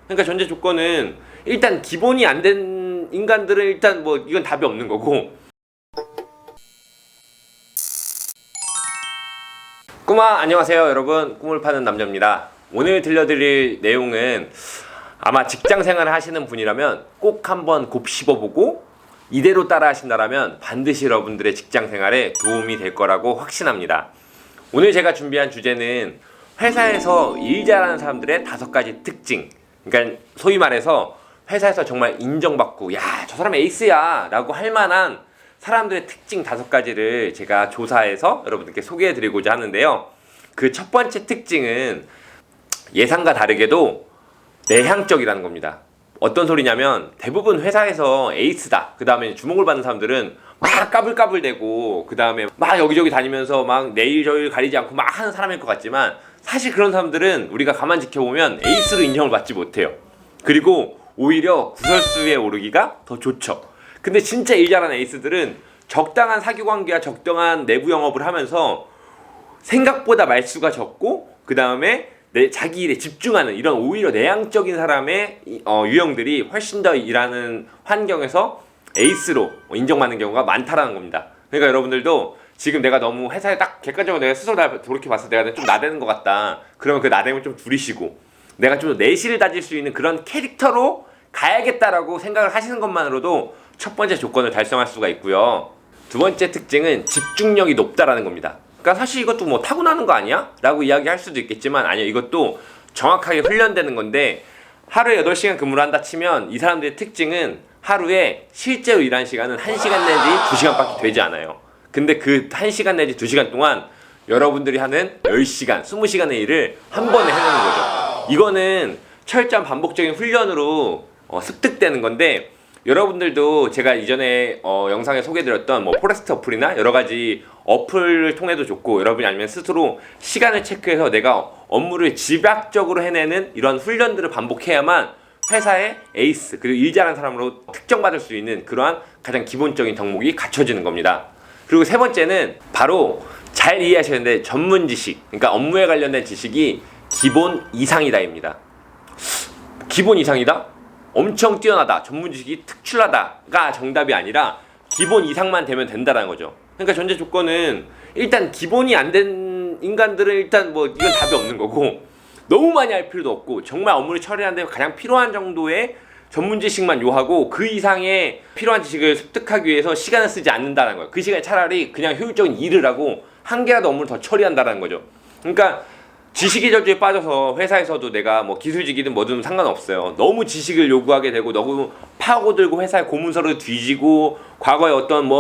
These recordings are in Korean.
그러니까 전제 조건은 일단 기본이 안 된 인간들은 일단 뭐 이건 답이 없는 거고. 꿈아 안녕하세요 여러분, 꿈을 파는 남자입니다. 오늘 들려드릴 내용은 아마 직장생활을 하시는 분이라면 꼭 한번 곱씹어보고 이대로 따라 하신다면 반드시 여러분들의 직장생활에 도움이 될 거라고 확신합니다. 오늘 제가 준비한 주제는 회사에서 일 잘하는 사람들의 5가지 특징, 그러니까 소위 말해서 회사에서 정말 인정받고 야 저 사람 에이스야 라고 할 만한 사람들의 특징 5가지를 제가 조사해서 여러분들께 소개해드리고자 하는데요. 그 첫 번째 특징은 예상과 다르게도 내향적이라는 겁니다. 어떤 소리냐면 대부분 회사에서 에이스다, 그 다음에 주목을 받는 사람들은 막 까불까불대고 그 다음에 막 여기저기 다니면서 막 내일 저일 가리지 않고 막 하는 사람일 것 같지만, 사실 그런 사람들은 우리가 가만 지켜보면 에이스로 인정을 받지 못해요. 그리고 오히려 구설수에 오르기가 더 좋죠. 근데 진짜 일 잘하는 에이스들은 적당한 사교관계와 적당한 내부 영업을 하면서 생각보다 말수가 적고 그 다음에 자기 일에 집중하는 이런 오히려 내향적인 사람의 유형들이 훨씬 더 일하는 환경에서 에이스로 인정받는 경우가 많다라는 겁니다. 그러니까 여러분들도 지금 내가 너무 회사에 딱 객관적으로 내가 스스로 돌이켜봤을 때 내가 좀 나대는 것 같다, 그러면 그 나댐을 좀 줄이시고 내가 좀 더 내실을 다질 수 있는 그런 캐릭터로 가야겠다라고 생각을 하시는 것만으로도 첫 번째 조건을 달성할 수가 있고요. 두 번째 특징은 집중력이 높다라는 겁니다. 그러니까 사실 이것도 뭐 타고나는 거 아니야? 라고 이야기할 수도 있겠지만 아니요, 이것도 정확하게 훈련되는 건데, 하루에 8시간 근무를 한다 치면 이 사람들의 특징은 하루에 실제로 일하는 시간은 1시간 내지 2시간밖에 되지 않아요. 근데 그 1시간 내지 2시간 동안 여러분들이 하는 10시간, 20시간의 일을 한 번에 해내는 거죠. 이거는 철저한 반복적인 훈련으로 습득되는 건데, 여러분들도 제가 이전에 영상에 소개해드렸던 뭐 포레스트 어플이나 여러가지 어플을 통해도 좋고, 여러분이 아니면 스스로 시간을 체크해서 내가 업무를 집약적으로 해내는 이런 훈련들을 반복해야만 회사의 에이스, 그리고 일 잘하는 사람으로 특정받을 수 있는 그러한 가장 기본적인 덕목이 갖춰지는 겁니다. 그리고 세 번째는 바로 잘 이해하셔야 되는데 전문 지식, 그러니까 업무에 관련된 지식이 기본 이상이다입니다. 기본 이상이다? 엄청 뛰어나다, 전문 지식이 특출나다가 정답이 아니라 기본 이상만 되면 된다는 거죠. 그러니까 전제 조건은 일단 기본이 안 된 인간들은 일단 뭐 이건 답이 없는 거고, 너무 많이 할 필요도 없고 정말 업무를 처리하는데 가장 필요한 정도의 전문 지식만 요하고 그 이상의 필요한 지식을 습득하기 위해서 시간을 쓰지 않는다는 거예요. 그 시간에 차라리 그냥 효율적인 일을 하고 한 개라도 업무를 더 처리한다는 거죠. 그러니까 지식의 저주에 빠져서 회사에서도 내가 뭐 기술직이든 뭐든 상관없어요. 너무 지식을 요구하게 되고 너무 파고들고 회사의 고문서를 뒤지고 과거에 어떤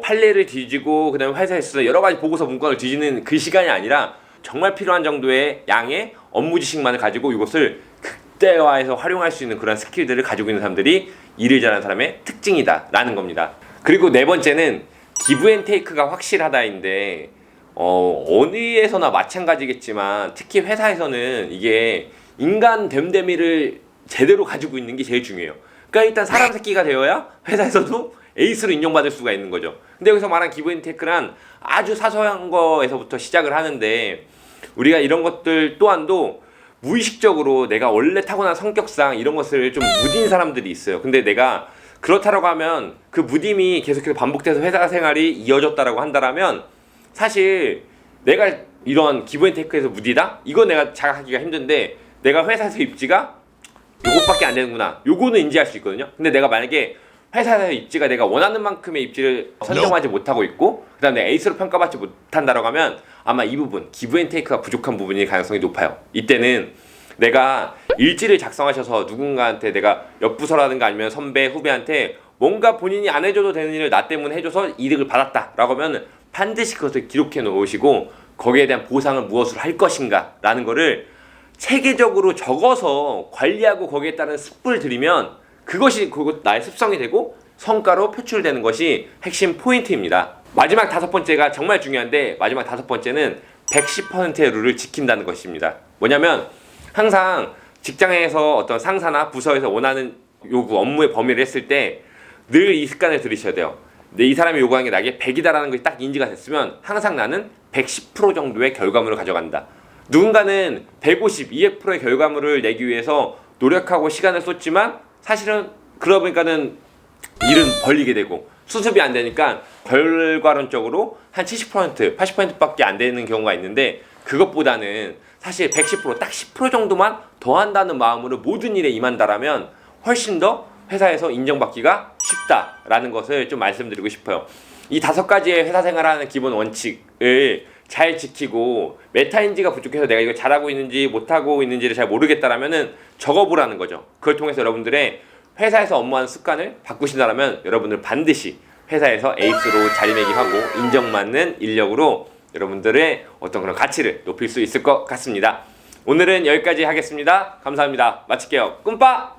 판례를 뒤지고 그다음에 회사에서 여러 가지 보고서 문건을 뒤지는 그 시간이 아니라 정말 필요한 정도의 양의 업무 지식만을 가지고 이것을 극대화해서 활용할 수 있는 그런 스킬들을 가지고 있는 사람들이 일을 잘하는 사람의 특징이다라는 겁니다. 그리고 네 번째는 기브 앤 테이크가 확실하다인데, 어디에서나 마찬가지겠지만 특히 회사에서는 이게 인간 됨됨이를 제대로 가지고 있는 게 제일 중요해요. 그러니까 일단 사람 새끼가 되어야 회사에서도 에이스로 인정받을 수가 있는 거죠. 근데 여기서 말한 기브 앤 테이크란 아주 사소한 거에서부터 시작을 하는데, 우리가 이런 것들 또한도 무의식적으로 내가 원래 타고난 성격상 이런 것을 좀 무딘 사람들이 있어요. 근데 내가 그렇다라고 하면 그 무딤이 계속해서 반복돼서 회사 생활이 이어졌다라고 한다라면 사실 내가 이런 기브 앤 테이크에서 무디다? 이건 내가 자각하기가 힘든데, 내가 회사에서 입지가 요것밖에 안 되는구나, 요거는 인지할 수 있거든요. 근데 내가 만약에 회사에서 입지가 내가 원하는 만큼의 입지를 선정하지 못하고 있고 그 다음에 에이스로 평가받지 못한다라고 하면 아마 이 부분, 기브 앤 테이크가 부족한 부분일 가능성이 높아요. 이때는 내가 일지를 작성하셔서 누군가한테, 내가 옆부서라든가 아니면 선배, 후배한테 뭔가 본인이 안 해줘도 되는 일을 나 때문에 해줘서 이득을 받았다라고 하면 반드시 그것을 기록해 놓으시고 거기에 대한 보상을 무엇으로 할 것인가 라는 거를 체계적으로 적어서 관리하고 거기에 따른 습부를 들이면 그것이 나의 습성이 되고 성과로 표출되는 것이 핵심 포인트입니다. 마지막 5번째가 정말 중요한데, 마지막 5번째는 110%의 룰을 지킨다는 것입니다. 뭐냐면 항상 직장에서 어떤 상사나 부서에서 원하는 요구, 업무의 범위를 했을 때 늘 이 습관을 들이셔야 돼요. 이 사람이 요구하는 게 나에게 100이다라는 것이 딱 인지가 됐으면 항상 나는 110% 정도의 결과물을 가져간다. 누군가는 150, 200%의 결과물을 내기 위해서 노력하고 시간을 쏟지만 사실은 그러다 보니까는 일은 벌리게 되고 수습이 안 되니까 결과론적으로 한 70%, 80%밖에 안 되는 경우가 있는데, 그것보다는 사실 110%, 딱 10% 정도만 더 한다는 마음으로 모든 일에 임한다라면 훨씬 더 회사에서 인정받기가 쉽다라는 것을 좀 말씀드리고 싶어요. 이 5가지의 회사 생활하는 기본 원칙을 잘 지키고 메타인지가 부족해서 내가 이거 잘하고 있는지 못하고 있는지를 잘 모르겠다라면은 적어보라는 거죠. 그걸 통해서 여러분들의 회사에서 업무하는 습관을 바꾸신다면 여러분들 반드시 회사에서 에이스로 자리매김하고 인정받는 인력으로 여러분들의 어떤 그런 가치를 높일 수 있을 것 같습니다. 오늘은 여기까지 하겠습니다. 감사합니다. 마칠게요. 꿈빠!